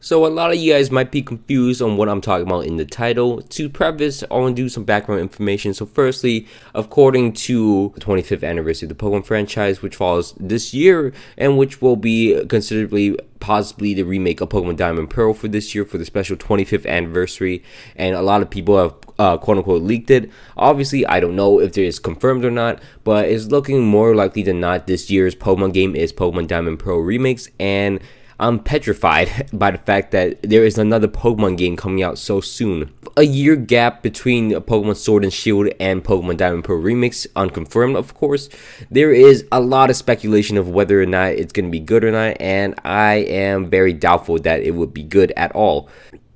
So a lot of you guys might be confused on what I'm talking about in the title. To preface, I want to do some background information. So firstly, according to the 25th anniversary of the Pokemon franchise, which falls this year and which will be considerably possibly the remake of Pokemon Diamond and Pearl for this year for the special 25th anniversary, and a lot of people have quote-unquote leaked it. Obviously, I don't know if it is confirmed or not, but it's looking more likely than not this year's Pokemon game is Pokemon Diamond and Pearl Remakes, and I'm petrified by the fact that there is another Pokemon game coming out so soon. A year gap between Pokemon Sword and Shield and Pokemon Diamond and Pearl Remix, unconfirmed of course. There is a lot of speculation of whether or not it's going to be good or not, and I am very doubtful that it would be good at all.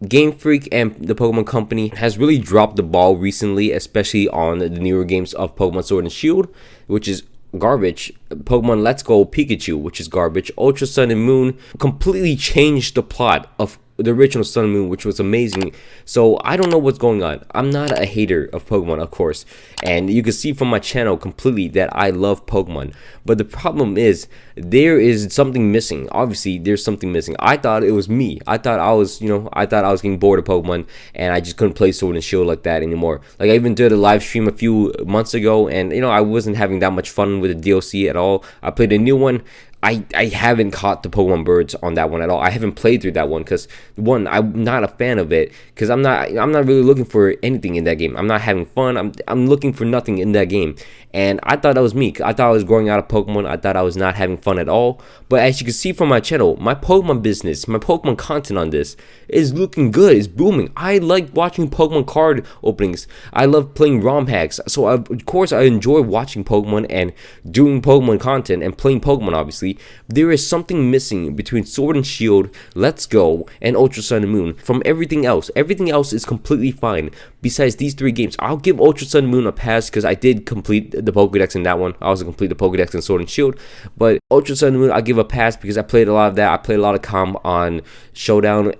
Game Freak and the Pokemon Company has really dropped the ball recently, especially on the newer games of Pokemon Sword and Shield, which is garbage. Pokemon Let's Go Pikachu, which is garbage. Ultra Sun and Moon completely changed the plot of the original Sun and Moon, which was amazing. So I don't know what's going on. I'm not a hater of Pokemon, of course, and you can see from my channel completely that I love Pokemon, but the problem is there is something missing. Obviously there's something missing. I thought it was me. I thought I was getting bored of Pokemon and I just couldn't play Sword and Shield like that anymore. Like I even did a live stream a few months ago, and I wasn't having that much fun with the DLC at all. I played a new one. I haven't caught the Pokemon Birds on that one at all. I haven't played through that one because one, I'm not a fan of it because I'm not really looking for anything in that game. I'm not having fun. I'm looking for nothing in that game. And I thought that was me. I thought I was growing out of Pokemon. I thought I was not having fun at all. But as you can see from my channel, my Pokemon business, my Pokemon content on this is looking good. It's booming. I like watching Pokemon card openings. I love playing ROM hacks. So of course I enjoy watching Pokemon and doing Pokemon content and playing Pokemon obviously. There is something missing between Sword and Shield, Let's Go, and Ultra Sun and Moon from everything else. Everything else is completely fine besides these three games. I'll give Ultra Sun and Moon a pass because I did complete the Pokedex in that one. I also complete the Pokedex in Sword and Shield, but Ultra Sun and Moon I'll give a pass because I played a lot of that. I played a lot of comp on Showdown.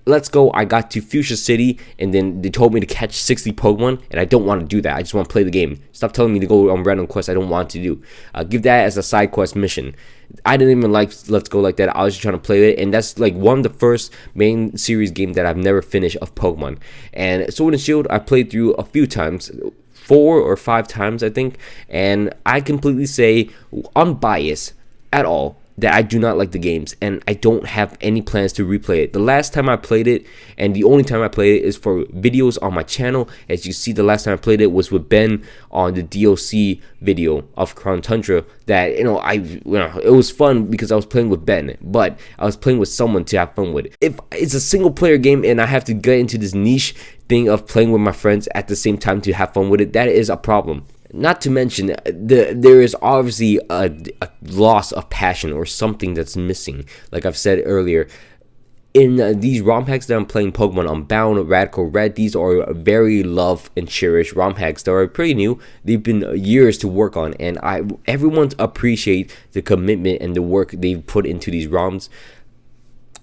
Let's Go, I got to Fuchsia City and then they told me to catch 60 Pokemon, and I don't want to do that. I just want to play the game. Stop telling me to go on random quests I don't want to do. Give that as a side quest mission. I didn't even like Let's Go like that. I was just trying to play it, and that's like one of the first main series game that I've never finished of Pokemon. And Sword and Shield I played through a few times, 4 or 5 times I think, and I completely say unbiased at all that I do not like the games, and I don't have any plans to replay it. The last time I played it, and the only time I played it, is for videos on my channel. As you see, the last time I played it was with Ben on the DLC video of Crown Tundra. That it was fun because I was playing with Ben, but I was playing with someone to have fun with. If it's a single player game and I have to get into this niche thing of playing with my friends at the same time to have fun with it, that is a problem. Not to mention, there is obviously a loss of passion or something that's missing. Like I've said earlier, in these ROM hacks that I'm playing Pokemon Unbound, Radical Red, these are very loved and cherished ROM hacks that are pretty new. They've been years to work on, and everyone appreciate the commitment and the work they've put into these ROMs.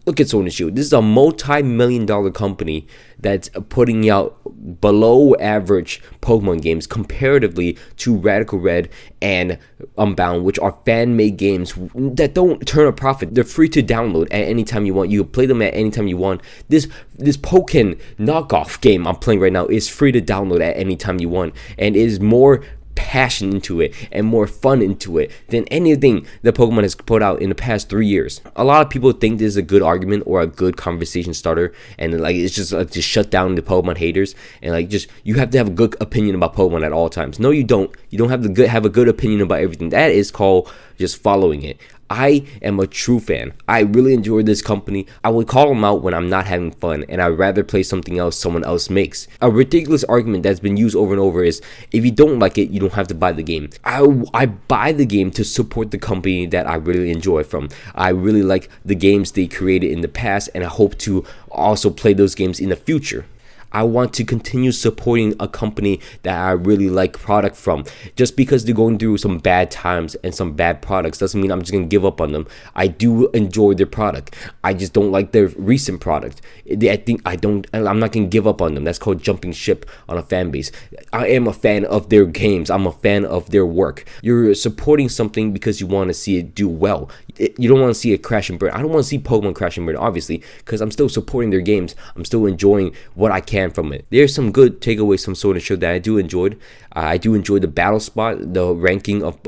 Look at Sword and Shield. This is a multi-million-dollar company that's putting out below average Pokemon games comparatively to Radical Red and Unbound, which are fan-made games that don't turn a profit. They're free to download at any time you want. You can play them at any time you want. This Pokken knockoff game I'm playing right now is free to download at any time you want, and is more passion into it and more fun into it than anything that Pokemon has put out in the past 3 years. A lot of people think this is a good argument or a good conversation starter, and like it's just like to shut down the Pokemon haters, and like just you have to have a good opinion about Pokemon at all times. No, you don't. You don't have to have a good opinion about everything. That is called just following it. I am a true fan. I really enjoy this company. I would call them out when I'm not having fun, and I'd rather play something else someone else makes. A ridiculous argument that's been used over and over is, if you don't like it, you don't have to buy the game. I buy the game to support the company that I really enjoy from. I really like the games they created in the past, and I hope to also play those games in the future. I want to continue supporting a company that I really like product from. Just because they're going through some bad times and some bad products doesn't mean I'm just gonna give up on them. I do enjoy their product. I just don't like their recent product. I'm not gonna give up on them. That's called jumping ship on a fan base. I am a fan of their games. I'm a fan of their work. You're supporting something because you want to see it do well. You don't want to see it crash and burn. I don't want to see Pokemon crash and burn, obviously, because I'm still supporting their games. I'm still enjoying what I can from it. There's some good takeaways from Sword and Shield that I do enjoyed. I do enjoy the battle spot, the ranking of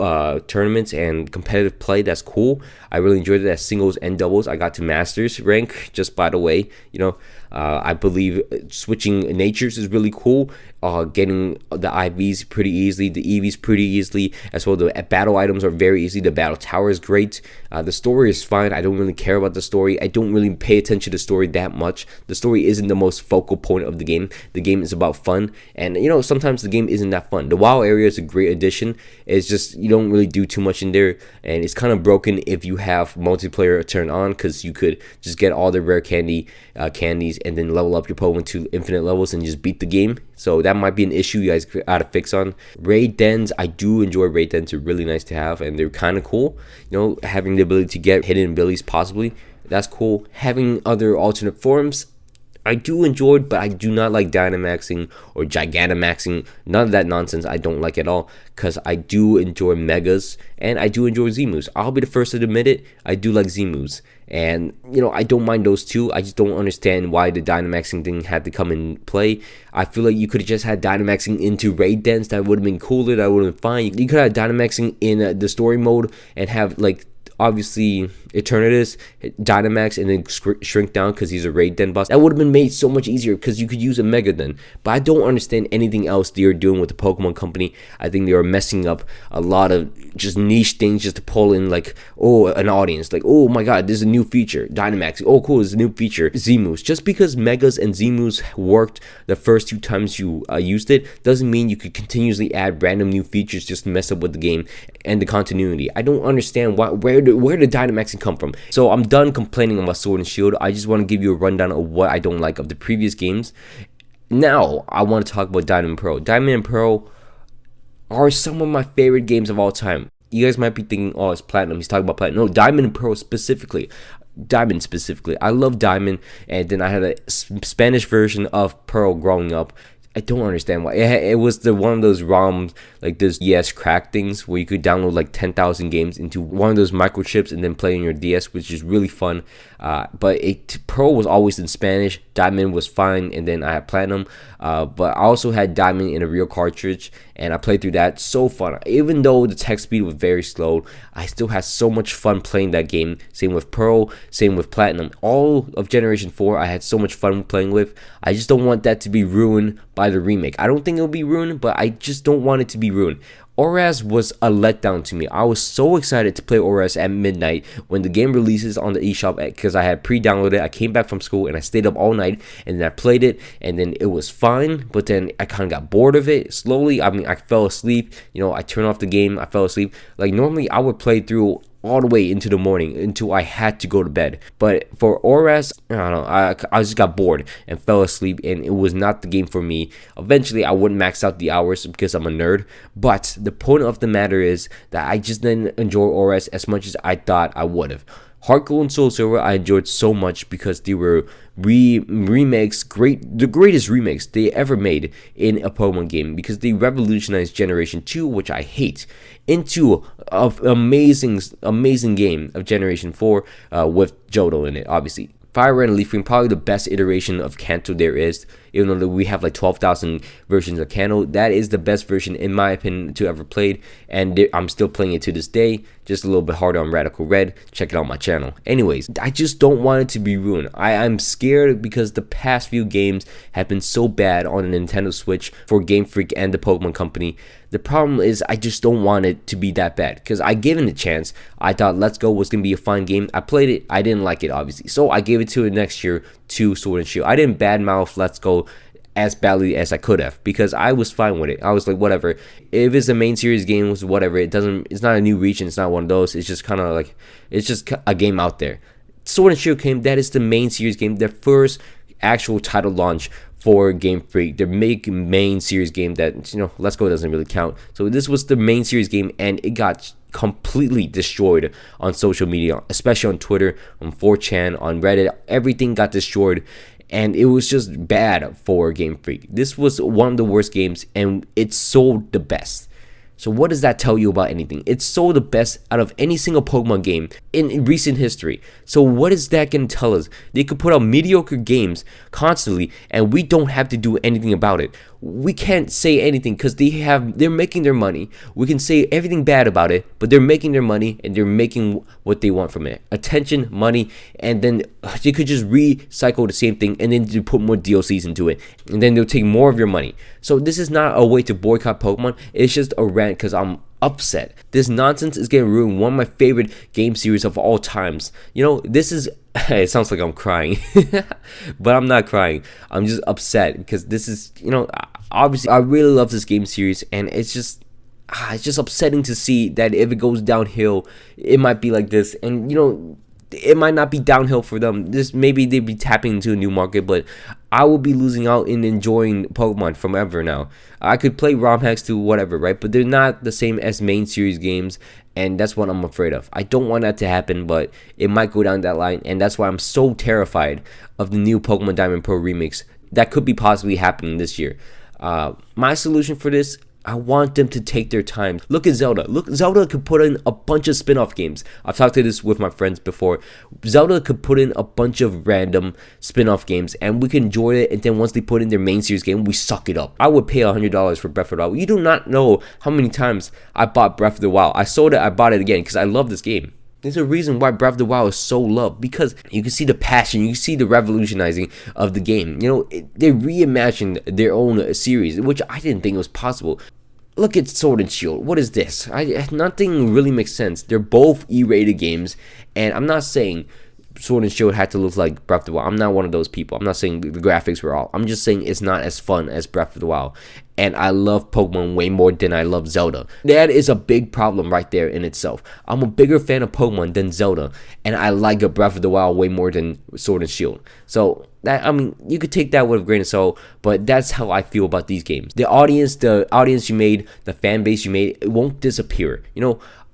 tournaments and competitive play. That's cool. I really enjoyed it as singles and doubles. I got to Masters rank, just by the way. I believe switching natures is really cool. Getting the IVs pretty easily, the EVs pretty easily, as well. The battle items are very easy. The battle tower is great. The story is fine. I don't really care about the story. I don't really pay attention to the story that much. The story isn't the most focal point of the game. The game is about fun, and sometimes the game isn't that fun. The WoW area is a great addition. It's just you don't really do too much in there, and it's kind of broken if you have multiplayer turned on, because you could just get all the rare candies and then level up your Pokemon to infinite levels and just beat the game. So that might be an issue you guys gotta fix on. Raid dens, I do enjoy raid dens. They're really nice to have, and they're kind of cool. Having the ability to get hidden abilities, possibly, that's cool. Having other alternate forms, I do enjoy, but I do not like Dynamaxing or Gigantamaxing. None of that nonsense I don't like at all, because I do enjoy Megas and I do enjoy Z-moves. I'll be the first to admit it. I do like Z-moves, and I don't mind those two. I just don't understand why the Dynamaxing thing had to come in play. I feel like you could have just had Dynamaxing into raid dens. That would have been cooler. That would have been fine. You could have Dynamaxing in the story mode and have obviously Eternatus Dynamax and then shrink down because he's a raid den boss. That would have been made so much easier because you could use a Mega then. But I don't understand anything else they are doing with the Pokemon Company. I think they are messing up a lot of just niche things just to pull in an audience. Oh my god, this is a new feature, Dynamax. Oh cool, it's a new feature, Z-moves. Just because Megas and Z-moves worked the first 2 times you used it doesn't mean you could continuously add random new features just to mess up with the game and the continuity. I don't understand where did Dynamaxing come from. So I'm done complaining about Sword and Shield. I just want to give you a rundown of what I don't like of the previous games. Now I want to talk about Diamond and Pearl. Diamond and Pearl are some of my favorite games of all time. You guys might be thinking, oh, it's Platinum. He's talking about Platinum. No, Diamond and Pearl specifically. Diamond specifically. I love Diamond, and then I had a Spanish version of Pearl growing up. I don't understand why. It was one of those ROMs, those DS crack things where you could download 10,000 games into one of those microchips and then play on your DS, which is really fun. But Pearl was always in Spanish. Diamond was fine, and then I had Platinum. But I also had Diamond in a real cartridge, and I played through that. So fun. Even though the text speed was very slow, I still had so much fun playing that game. Same with Pearl, same with Platinum. All of Generation 4 I had so much fun playing with. I just don't want that to be ruined by the remake. I don't think it'll be ruined, but I just don't want it to be ruined. ORAS was a letdown to me. I was so excited to play ORAS at midnight when the game releases on the eShop because I had pre-downloaded. I came back from school and I stayed up all night and then I played it, and then it was fine, but then I kind of got bored of it slowly. I fell asleep. I turned off the game. I fell asleep. Normally I would play through all the way into the morning until I had to go to bed. But for ORAS, I don't know, I just got bored and fell asleep, and it was not the game for me. Eventually I wouldn't max out the hours because I'm a nerd, but the point of the matter is that I just didn't enjoy ORAS as much as I thought I would have. Heart Gold and Soul Silver I enjoyed so much because they were remakes, the greatest remakes they ever made in a Pokemon game, because they revolutionized Generation 2, which I hate, into an amazing game of Generation 4 with Johto in it, obviously. Fire Red and Leaf Green, probably the best iteration of Kanto there is. Even though we have 12,000 versions of Kanto, that is the best version in my opinion to ever played, and I'm still playing it to this day. Just a little bit harder on Radical Red. Check it out on my channel. Anyways, I just don't want it to be ruined. I'm scared because the past few games have been so bad on the Nintendo Switch for Game Freak and the Pokemon Company. The problem is I just don't want it to be that bad, because I gave it a chance. I thought Let's Go was going to be a fun game. I played it. I didn't like it, obviously. So I gave it to it next year to Sword and Shield. I didn't badmouth Let's Go as badly as I could have, because I was fine with it. I was like, whatever. If it's a main series game, whatever. It's not a new region. It's not one of those. It's just kind of it's just a game out there. Sword and Shield came. That is the main series game. The first actual title launch for Game Freak. Their main series game that, Let's Go doesn't really count. So this was the main series game, and it got completely destroyed on social media, especially on Twitter, on 4chan, on Reddit. Everything got destroyed, and it was just bad for Game Freak. This was one of the worst games, and it sold the best. So what does that tell you about anything? It sold the best out of any single Pokemon game in recent history. So what is that going to tell us? They could put out mediocre games constantly, and we don't have to do anything about it. We can't say anything because they're making their money. We can say everything bad about it, but they're making their money, and they're making what they want from it: attention, money, and then they could just recycle the same thing and then to put more DLCs into it, and then they'll take more of your money. So this is not a way to boycott Pokemon. It's just a rant because I'm upset. This nonsense is going to ruin one of my favorite game series of all times. This is it sounds like I'm crying, but I'm not crying. I'm just upset because this is, obviously I really love this game series, and it's just upsetting to see that if it goes downhill, it might be like this. And it might not be downhill for them. Maybe they'd be tapping into a new market, but I will be losing out in enjoying Pokemon forever now. I could play romhacks to whatever, right? But they're not the same as main series games, and that's what I'm afraid of. I don't want that to happen, but it might go down that line, and that's why I'm so terrified of the new Pokemon Diamond Pearl remix that could be possibly happening this year. My solution for this: I want them to take their time. Look at Zelda. Zelda could put in a bunch of spin-off games. I've talked to this with my friends before. Zelda could put in a bunch of random spin-off games, and we can enjoy it. And then once they put in their main series game, we suck it up. I would pay $100 for Breath of the Wild. You do not know how many times I bought Breath of the Wild. I sold it, I bought it again because I love this game. There's a reason why Breath of the Wild is so loved, because you can see the passion, you can see the revolutionizing of the game. They reimagined their own series, which I didn't think was possible. Look at Sword and Shield. What is this? Nothing really makes sense. They're both E-rated games, and I'm not saying Sword and Shield had to look like Breath of the Wild. I'm not one of those people. I'm not saying the graphics were all. I'm just saying it's not as fun as Breath of the Wild. And I love Pokemon way more than I love Zelda. That is a big problem right there in itself. I'm a bigger fan of Pokemon than Zelda, and I like a Breath of the Wild way more than Sword and Shield. So you could take that with a grain of salt, but that's how I feel about these games. The audience you made, the fan base you made, it won't disappear.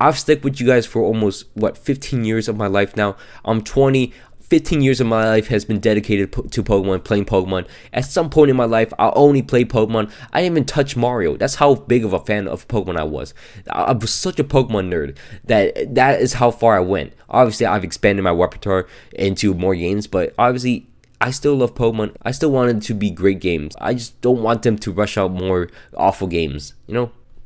I've stuck with you guys for almost 15 years of my life now. I'm 20. 15 years of my life has been dedicated to Pokemon, playing Pokemon. At some point in my life, I only played Pokemon. I didn't even touch Mario. That's how big of a fan of Pokemon I was. I was such a Pokemon nerd that is how far I went. Obviously, I've expanded my repertoire into more games, but obviously, I still love Pokemon. I still want it to be great games. I just don't want them to rush out more awful games,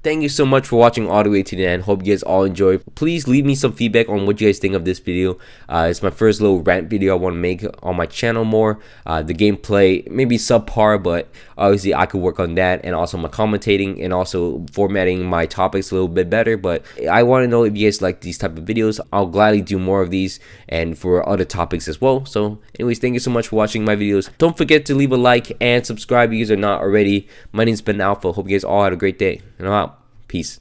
Thank you so much for watching all the way to the end. Hope you guys all enjoy. Please leave me some feedback on what you guys think of this video. It's my first little rant video I want to make on my channel more. The gameplay maybe subpar, but obviously I could work on that, and also my commentating and also formatting my topics a little bit better. But I want to know if you guys like these type of videos. I'll gladly do more of these and for other topics as well. So anyways, thank you so much for watching my videos. Don't forget to leave a like and subscribe if you guys are not already. My name's Ben Alpha. Hope you guys all had a great day, and I'm out. Peace.